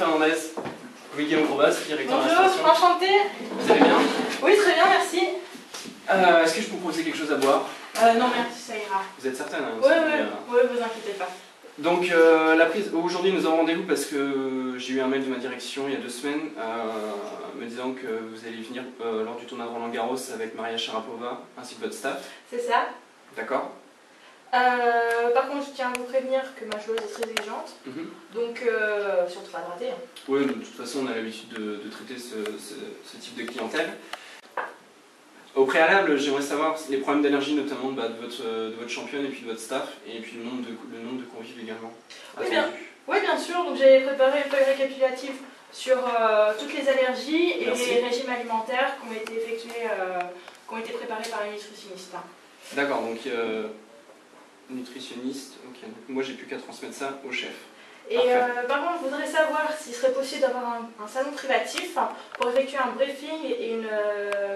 Fernandez, Guillaume Grobas, directeur de Bonjour, l'installation. enchanté. Vous allez bien? Oui, très bien, merci. Est-ce que je peux vous proposer quelque chose à boire? Non, merci, ça ira. Vous êtes certaine hein, Oui, vous inquiétez pas. Donc, aujourd'hui, nous avons rendez-vous parce que j'ai eu un mail de ma direction il y a 2 semaines me disant que vous allez venir lors du tournoi de Roland-Garros avec Maria Sharapova ainsi que votre staff. C'est ça. D'accord. Par contre, je tiens à vous prévenir que ma joueuse est très exigeante, donc surtout pas de rater. Oui, de toute façon, on a l'habitude de traiter ce type de clientèle. Au préalable, j'aimerais savoir les problèmes d'énergie, notamment de votre championne et puis de votre staff, et puis le nombre de convives également. Oui, bien sûr. Donc j'ai préparé une feuille récapitulative sur toutes les allergies et les régimes alimentaires qui ont été effectués, qui ont été préparés par les nutritionnistes. D'accord, donc nutritionniste, ok. Donc moi j'ai plus qu'à transmettre ça au chef. Et par contre, je voudrais savoir s'il serait possible d'avoir un salon privatif pour effectuer un briefing et une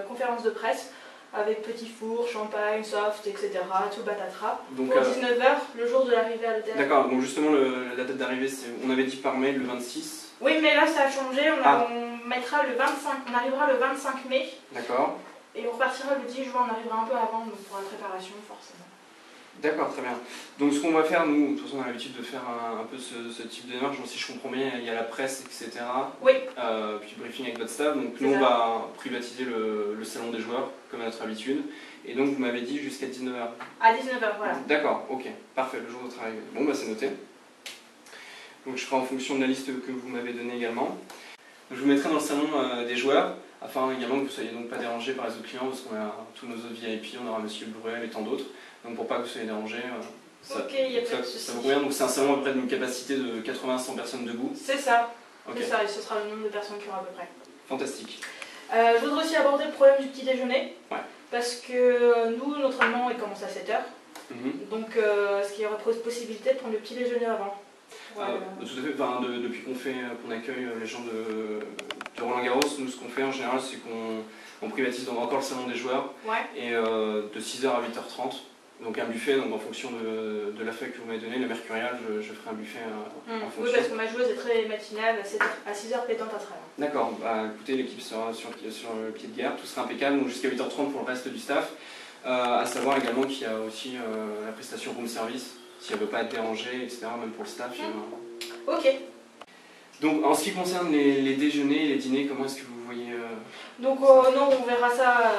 conférence de presse avec petit four, champagne, soft, etc. Tout batatras. Donc, pour 19 h, le jour de l'arrivée à l'hôtel. D'accord, donc justement la date d'arrivée, on avait dit par mail le 26. Oui, mais là ça a changé, on mettra le 25, on arrivera le 25 mai. D'accord. Et on repartira le 10 juin, on arrivera un peu avant donc pour la préparation forcément. D'accord, très bien. Donc ce qu'on va faire, nous, de toute façon on a l'habitude de faire un peu ce type de démarche, donc si je comprends bien, il y a la presse, etc. Oui. Puis briefing avec votre staff, donc nous on va privatiser le salon des joueurs, comme à notre habitude, et donc vous m'avez dit jusqu'à 19 h. À 19 h, voilà. D'accord, ok, parfait, le jour de votre arrivée. Bon bah c'est noté. Donc je ferai en fonction de la liste que vous m'avez donnée également. Je vous mettrai dans le salon des joueurs, afin également que vous ne soyez donc pas dérangés par les autres clients, parce qu'on a tous nos autres VIP, on aura Monsieur Bruel et tant d'autres. Donc pour pas que vous soyez dérangés, ça vous convient. Donc c'est un salon à peu près d'une capacité de 80 à 100 personnes debout. C'est ça, okay. C'est ça, et ce sera le nombre de personnes qui auront à peu près. Fantastique. Je voudrais aussi aborder le problème du petit déjeuner, parce que nous, notre aliment il commence à 7 h. Donc est-ce qu'il y aurait possibilité de prendre le petit déjeuner avant? Tout à fait, depuis qu'on accueille les gens de Roland-Garros, nous ce qu'on fait en général c'est qu'on privatise donc encore le salon des joueurs, et de 6 h à 8 h 30. Donc un buffet, donc en fonction de la feuille que vous m'avez donnée, le mercurial, je ferai un buffet en fonction. Oui, parce que ma joueuse est très matinale, à 6 h pétante à travers. D'accord, bah écoutez, l'équipe sera sur le pied de guerre, tout sera impeccable, donc jusqu'à 8 h 30 pour le reste du staff. À savoir également qu'il y a aussi la prestation room service, si elle ne veut pas être dérangée, etc., même pour le staff. Ok. Donc en ce qui concerne les déjeuners et les dîners, comment est-ce que vous voyez Donc non, on verra ça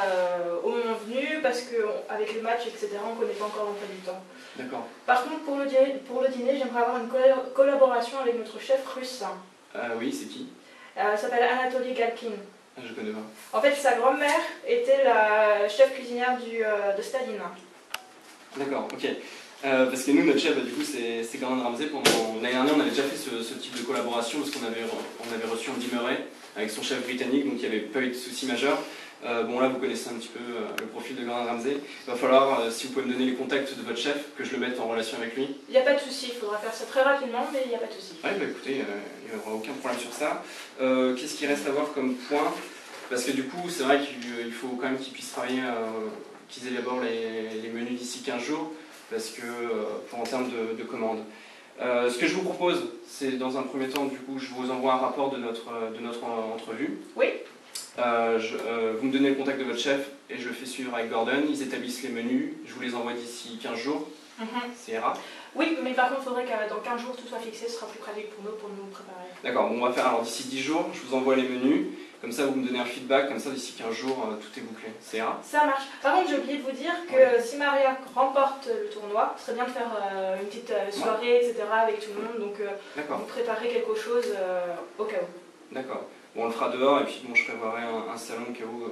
au moment venu, parce qu'avec le match, etc., on ne connaît pas encore l'emploi du temps. D'accord. Par contre, pour le dîner, j'aimerais avoir une collaboration avec notre chef russe. Oui, c'est qui? Elle s'appelle Anatoly Galkin. Je connais pas. En fait, sa grand-mère était la chef cuisinière de Staline. D'accord, ok. Parce que nous, notre chef, du coup, c'est Gordon Ramsay. L'année dernière, on avait déjà fait ce type de collaboration parce qu'on avait reçu Andy Murray avec son chef britannique, donc il n'y avait pas eu de soucis majeurs. Bon, là, vous connaissez un petit peu le profil de Gordon Ramsay. Il va falloir, si vous pouvez me donner les contacts de votre chef, que je le mette en relation avec lui. Il n'y a pas de souci, il faudra faire ça très rapidement, mais il n'y a pas de souci. Oui, bah écoutez, il n'y aura aucun problème sur ça. Qu'est-ce qu'il reste à voir comme point? Parce que du coup, c'est vrai qu'il faut quand même qu'ils puissent travailler, qu'ils élaborent les menus d'ici 15 jours. Parce que, en termes de commandes. Ce que je vous propose, c'est dans un premier temps, du coup, je vous envoie un rapport de notre entrevue. Oui. Vous me donnez le contact de votre chef et je le fais suivre avec Gordon. Ils établissent les menus, je vous les envoie d'ici 15 jours. C'est ira. Oui, mais par contre, il faudrait que dans 15 jours tout soit fixé, ce sera plus pratique pour nous préparer. D'accord, bon, on va faire alors d'ici 10 jours, je vous envoie les menus. Comme ça, vous me donnez un feedback, comme ça, d'ici 15 jours, tout est bouclé. C'est ira. Ça marche. Par contre, j'ai oublié de vous dire que si Maria remporte le tournoi, ce serait bien de faire une petite soirée, etc. avec tout le monde. Donc, vous préparez quelque chose au cas où. D'accord. Bon, on le fera dehors et puis bon, je prévoirai un salon au cas où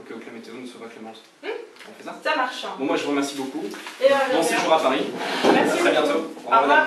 la météo ne soit pas clémente. On fait ça? Ça marche. Bon, moi, je vous remercie beaucoup. Et bon séjour à Paris. Merci. À très bientôt. Au revoir.